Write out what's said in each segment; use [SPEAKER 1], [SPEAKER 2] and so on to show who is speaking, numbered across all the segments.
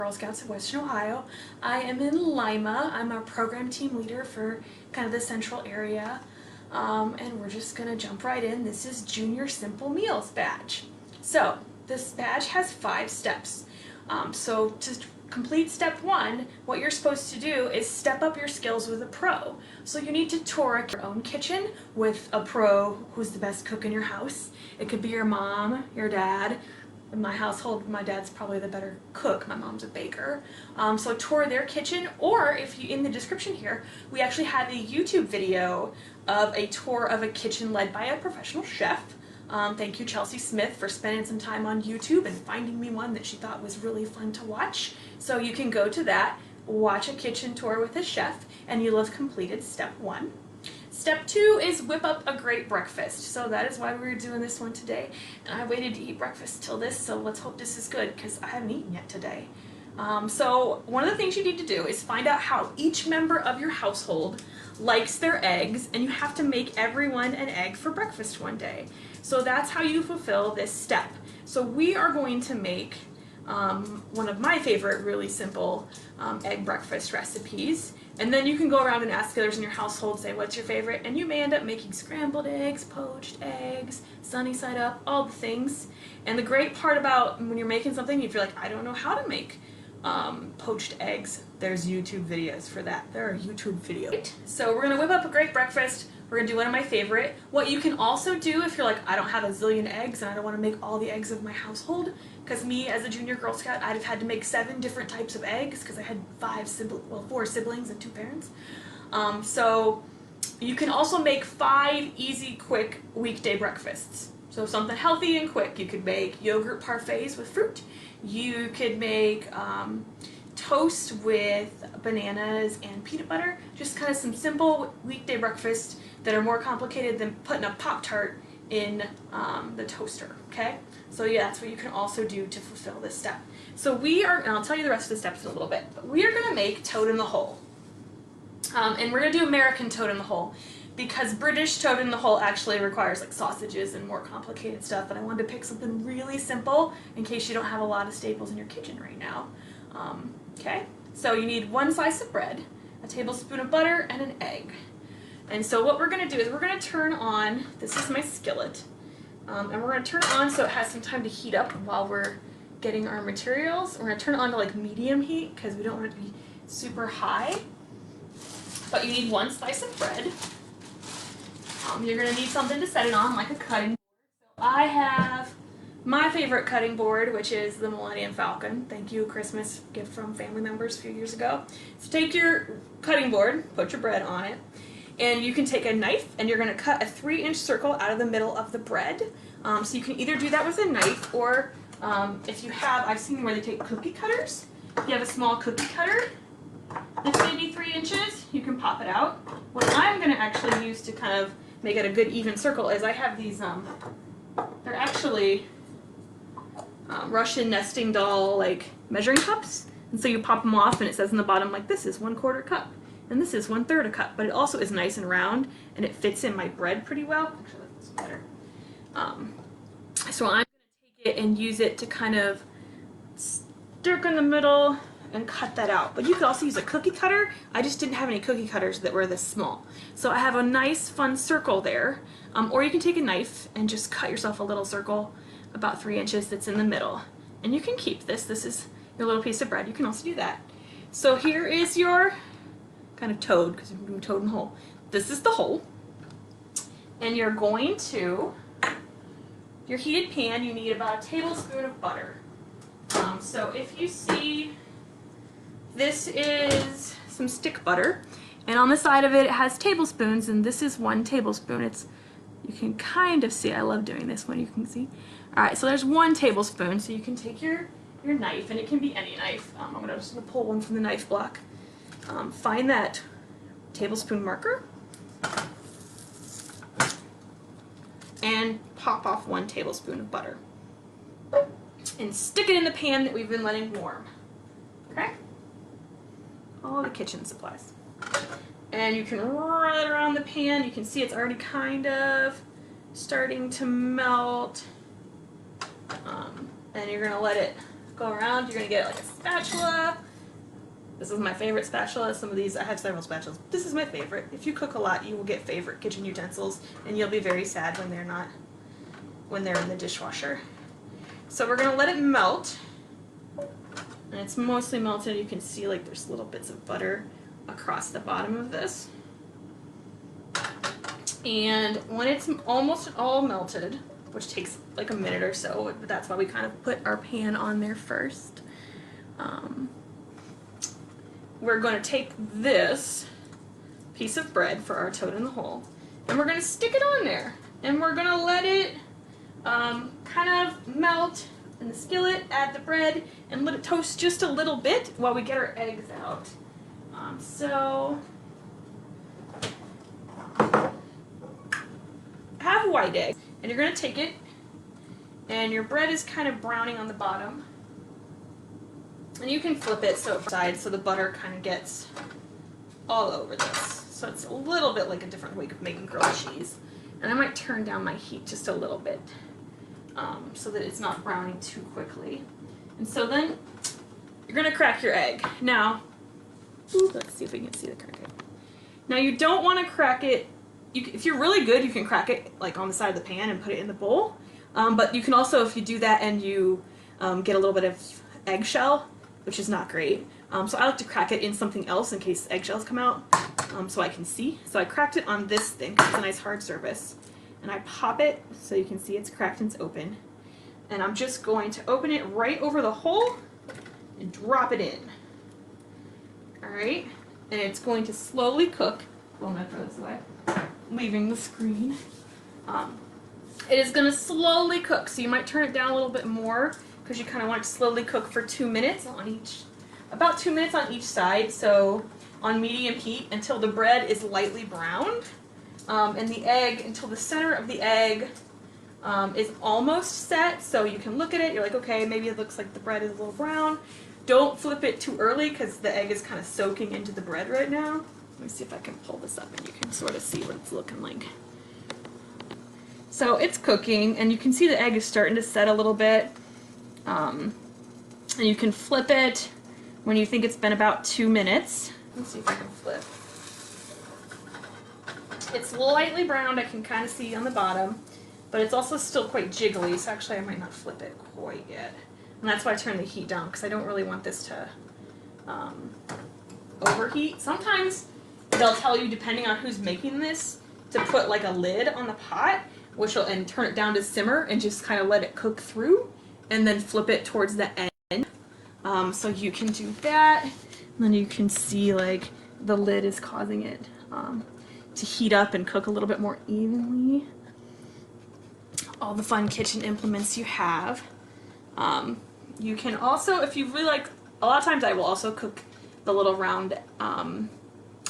[SPEAKER 1] Girl Scouts of Western Ohio. I am in Lima. I'm a program team leader for kind of the central area. And we're just gonna jump right in. This is Junior Simple Meals badge. So this badge has 5 steps. So to complete step 1, what you're supposed to do is step up your skills with a pro. So you need to tour your own kitchen with a pro who's the best cook in your house. It could be your mom, your dad. In my household, my dad's probably the better cook. My mom's a baker. So tour their kitchen, or if you, in the description here, we actually have a YouTube video of a tour of a kitchen led by a professional chef. Thank you, Chelsea Smith, for spending some time on YouTube and finding me one that she thought was really fun to watch. So you can go to that, watch a kitchen tour with a chef, and you'll have completed step 1. Step 2 is whip up a great breakfast. So that is why we're doing this one today. And I waited to eat breakfast till this, so let's hope this is good because I haven't eaten yet today. So one of the things you need to do is find out how each member of your household likes their eggs, and you have to make everyone an egg for breakfast one day. So that's how you fulfill this step. So we are going to make one of my favorite really simple egg breakfast recipes. And then you can go around and ask others in your household, say what's your favorite, and you may end up making scrambled eggs, poached eggs, sunny side up, all the things. And the great part about when you're making something, if you're like, I don't know how to make poached eggs, there's YouTube videos for that. There are YouTube videos. So we're gonna whip up a great breakfast. We're gonna do one of my favorite. What you can also do if you're like, I don't have a zillion eggs and I don't want to make all the eggs of my household, because me as a junior Girl Scout, I'd have had to make 7 different types of eggs because I had 4 siblings and 2 parents. So you can also make 5 easy, quick weekday breakfasts. So something healthy and quick. You could make yogurt parfaits with fruit. You could make toast with bananas and peanut butter. Just kind of some simple weekday breakfasts that are more complicated than putting a Pop-Tart in the toaster, okay? So yeah, that's what you can also do to fulfill this step. So we are, and I'll tell you the rest of the steps in a little bit, but we are gonna make toad in the hole. And we're gonna do American toad in the hole, because British toad in the hole actually requires like sausages and more complicated stuff, and I wanted to pick something really simple in case you don't have a lot of staples in your kitchen right now. Okay, so you need 1 slice of bread, a tablespoon of butter, and an egg. And so what we're going to do is we're going to turn on, this is my skillet, and we're going to turn it on so it has some time to heat up while we're getting our materials. We're going to turn it on to like medium heat because we don't want it to be super high. But you need 1 slice of bread. You're going to need something to set it on, like a cutting board. So I have my favorite cutting board, which is the Millennium Falcon. Thank you, Christmas gift from family members a few years ago. So take your cutting board, put your bread on it, and you can take a knife and you're going to cut a 3-inch circle out of the middle of the bread. So you can either do that with a knife, or if you have, I've seen where they take cookie cutters. If you have a small cookie cutter that's maybe 3 inches, you can pop it out. What I'm going to actually use to kind of make it a good even circle is I have these, they're actually Russian nesting doll like measuring cups, and so you pop them off and it says on the bottom like this is 1/4 cup and this is 1/3 a cup, but it also is nice and round and it fits in my bread pretty well. Actually, I like this better. So I'm going to take it and use it to kind of stick in the middle and cut that out. But you could also use a cookie cutter. I just didn't have any cookie cutters that were this small. So I have a nice fun circle there. Or you can take a knife and just cut yourself a little circle about 3 inches that's in the middle. And you can keep this. This is your little piece of bread. You can also do that. So here is your kind of toad, because you're doing toad in the hole. This is the hole. And you're going to, your heated pan, you need about a tablespoon of butter. So if you see, this is some stick butter, and on the side of it, it has tablespoons, and this is 1 tablespoon. It's, you can kind of see, I love doing this one, you can see. Alright, so there's 1 tablespoon, so you can take your knife, and it can be any knife. I'm just going to pull one from the knife block. Find that tablespoon marker, and pop off 1 tablespoon of butter. And stick it in the pan that we've been letting warm. Okay? All the kitchen supplies. And you can roll it around the pan. You can see it's already kind of starting to melt. And you're going to let it go around. You're gonna get like a spatula. This is my favorite spatula. Some of these, I have several spatulas. This is my favorite. If you cook a lot, you will get favorite kitchen utensils, and you'll be very sad when they're in the dishwasher. So we're gonna let it melt, and it's mostly melted. You can see like there's little bits of butter across the bottom of this. And when it's almost all melted, which takes like a minute or so, but that's why we kind of put our pan on there first. We're going to take this piece of bread for our toad in the hole, and we're going to stick it on there, and we're going to let it kind of melt in the skillet, add the bread, and let it toast just a little bit while we get our eggs out. So have a white egg, and you're going to take it, and your bread is kind of browning on the bottom. And you can flip it so the butter kind of gets all over this. So it's a little bit like a different way of making grilled cheese. And I might turn down my heat just a little bit so that it's not browning too quickly. And so then you're going to crack your egg. Now, let's see if we can see the crack egg. Now you don't want to crack it. If you're really good, you can crack it like on the side of the pan and put it in the bowl. But you can also, if you do that and you get a little bit of eggshell, which is not great. So I like to crack it in something else in case eggshells come out, so I can see. So I cracked it on this thing, it's a nice hard surface. And I pop it so you can see it's cracked and it's open. And I'm just going to open it right over the hole and drop it in. Alright, and it's going to slowly cook. Well, I'm going to throw this away, leaving the screen. It is going to slowly cook, so you might turn it down a little bit more, because you kind of want it to slowly cook for 2 minutes on each, about 2 minutes on each side, so on medium heat until the bread is lightly browned, and the egg, until the center of the egg is almost set, so you can look at it, you're like, okay, maybe it looks like the bread is a little brown. Don't flip it too early, because the egg is kind of soaking into the bread right now. Let me see if I can pull this up and you can sort of see what it's looking like. So it's cooking, and you can see the egg is starting to set a little bit. And you can flip it when you think it's been about 2 minutes. Let's see if I can flip. It's lightly browned, I can kind of see on the bottom, but it's also still quite jiggly, so actually I might not flip it quite yet. And that's why I turn the heat down, because I don't really want this to overheat. Sometimes they'll tell you, depending on who's making this, to put like a lid on the pot, and turn it down to simmer and just kind of let it cook through, and then flip it towards the end. So you can do that, and then you can see like the lid is causing it to heat up and cook a little bit more evenly. All the fun kitchen implements you have. You can also, if you really like, a lot of times I will also cook the little round end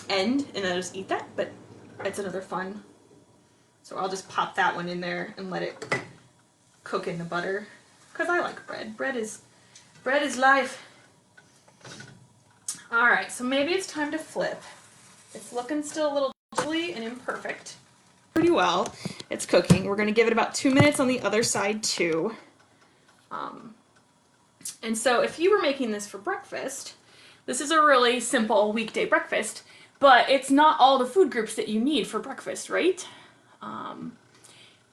[SPEAKER 1] and then just eat that, but it's another fun. So I'll just pop that one in there and let it cook in the butter, because I like bread. Bread is life. Alright, so maybe it's time to flip. It's looking still a little jiggly and imperfect. Pretty well. It's cooking. We're going to give it about 2 minutes on the other side too. And so if you were making this for breakfast, this is a really simple weekday breakfast, but it's not all the food groups that you need for breakfast, right?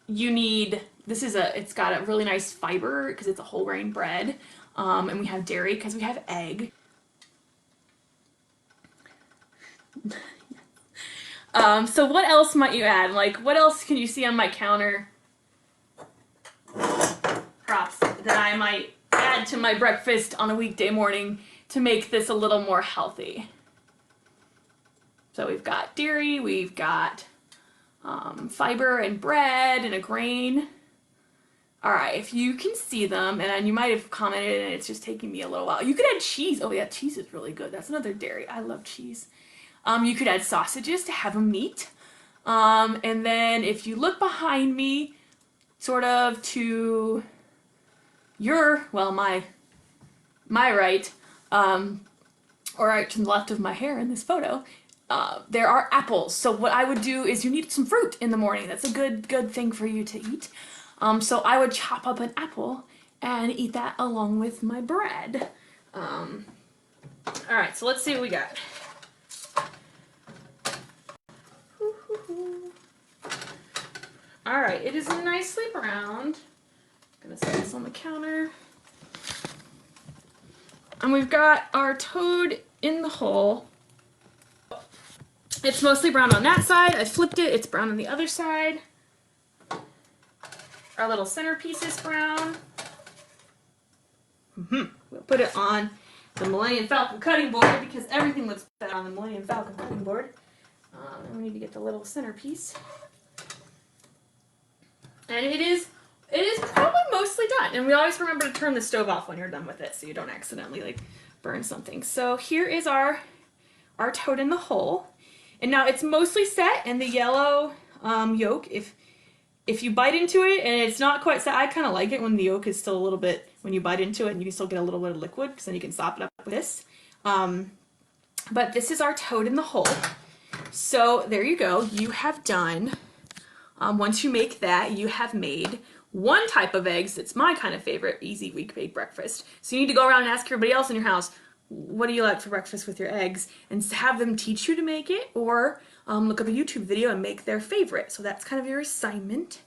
[SPEAKER 1] You need, it's got a really nice fiber because it's a whole grain bread, and we have dairy because we have egg. So what else might you add? Like, what else can you see on my counter props that I might add to my breakfast on a weekday morning to make this a little more healthy? So we've got dairy, we've got fiber and bread and a grain. Alright, if you can see them, and you might have commented and it's just taking me a little while. You could add cheese. Oh yeah, cheese is really good. That's another dairy. I love cheese. You could add sausages to have a meat. And then if you look behind me, sort of to your, well, my right, or right to the left of my hair in this photo, there are apples. So what I would do is you need some fruit in the morning. That's a good thing for you to eat. So I would chop up an apple and eat that along with my bread. Alright, so let's see what we got. Alright, it is nicely browned. I'm gonna set this on the counter. And we've got our toad in the hole. It's mostly brown on that side. I flipped it, it's brown on the other side. Our little centerpiece is brown. We'll put it on the Millennium Falcon cutting board because everything looks better on the Millennium Falcon cutting board. And we need to get the little centerpiece. And it is probably mostly done. And we always remember to turn the stove off when you're done with it so you don't accidentally like burn something. So here is our toad in the hole. And now it's mostly set, and the yellow yolk, if you bite into it and it's not quite set, I kind of like it when the yolk is still a little bit, when you bite into it and you can still get a little bit of liquid, because then you can sop it up with this. But this is our toad in the hole. So there you go. You have done, once you make that, you have made one type of eggs that's my kind of favorite easy weekday breakfast. So you need to go around and ask everybody else in your house, what do you like for breakfast with your eggs, and have them teach you to make it, or look up a YouTube video and make their favorite. So that's kind of your assignment.